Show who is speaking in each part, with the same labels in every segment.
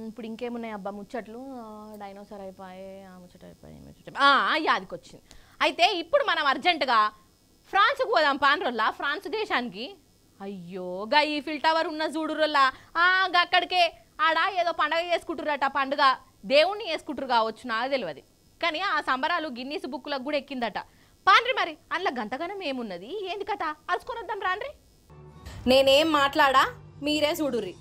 Speaker 1: ఇప్పుడు ఇంకేమున్నాయి అబ్బా ముచ్చట్లు డైనోసార్ అయిపోయి ముచ్చట అయిపోయి యాదికొచ్చింది. అయితే ఇప్పుడు మనం అర్జెంటుగా ఫ్రాన్స్కు పోదాం పాన్రోల్లా. ఫ్రాన్స్ దేశానికి అయ్యో గా ఈఫిల్ టవర్ ఉన్న చూడురోల్లా అక్కడికే ఆడ ఏదో పండగ చేసుకుంటురట. పండుగ దేవుణ్ణి చేసుకుంటారు కావచ్చు, నాకు తెలియదు. కానీ ఆ సంబరాలు గిన్నీస్ బుక్కులకు కూడా ఎక్కిందట. పాండ్రి మరి అందులో గంతగానం ఏమున్నది ఏంది కథ అరుచుకొని వద్దాం రాండ్రి. నేనేం మాట్లాడా మీరే చూడుర్రి.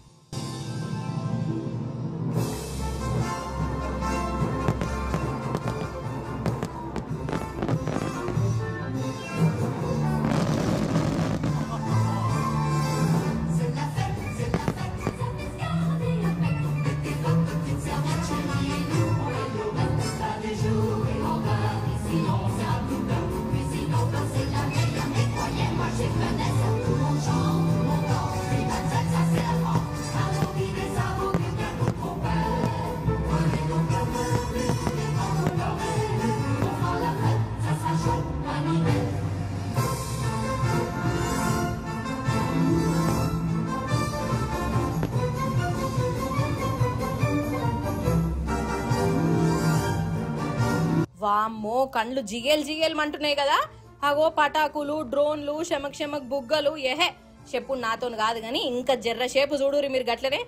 Speaker 1: వామ్మో కండ్లు జిగేల్ జిగేల్ అంటున్నాయి కదా. అగో పటాకులు, డ్రోన్లు, షమక్ బుగ్గలు. ఏహే చెప్పు నాతో కాదు గాని ఇంకా జర్ర షేపు చూడురి మీరు గట్లనే.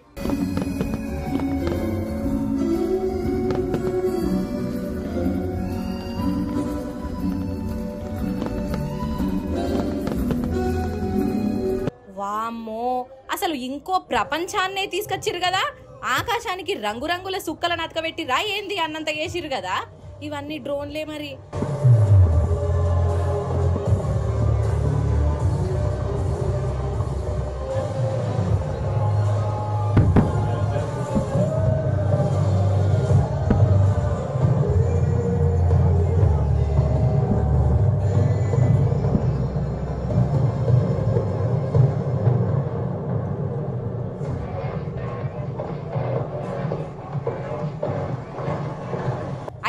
Speaker 1: వామ్మో అసలు ఇంకో ప్రపంచాన్నే తీసుకొచ్చిరు కదా. ఆకాశానికి రంగురంగుల సుక్కలను అతకబెట్టిరా ఏంది అన్నంత వేసిరు కదా. ఇవన్నీ డ్రోన్లే మరి.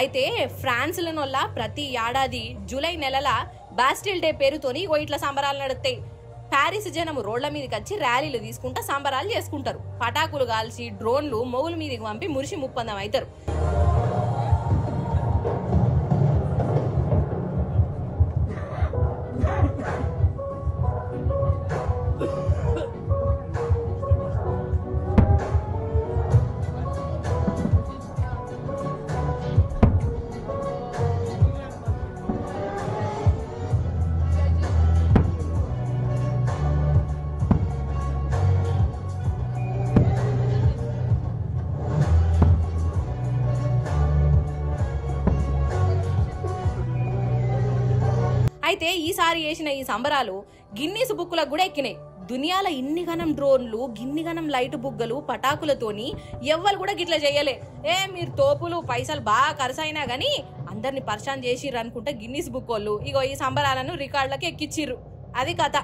Speaker 1: అయితే ఫ్రాన్స్లనొల్ల ప్రతి ఏడాది జూలై నెలల బాస్టిల్ డే పేరుతోని ఇట్లా సంబరాలు నడుస్తాయి. ప్యారిస్ జనం రోడ్ల మీదకి వచ్చి ర్యాలీలు తీసుకుంటా సంబరాలు చేసుకుంటారు. పటాకులు కాల్చి డ్రోన్లు మొగుల మీదకి పంపి మురిసి ముప్పందం అవుతారు. అయితే ఈసారి చేసిన ఈ సంబరాలు గిన్నీస్ బుక్కులకు కూడా ఎక్కినాయి. దునియాలో ఇన్ని గనం డ్రోన్లు, గిన్ని గనం లైట్ బుగ్గలు, పటాకులతోని ఎవ్వరు కూడా గిట్లా చేయలే. మీరు తోపులు పైసలు బాగా ఖర్చయినా గానీ అందరిని పరిశాన్ చేసిర్రు అనుకుంటా గిన్నీస్ బుక్ వాళ్ళు ఇగో ఈ సంబరాలను రికార్డులకు ఎక్కిచ్చిర్రు. అది కథ.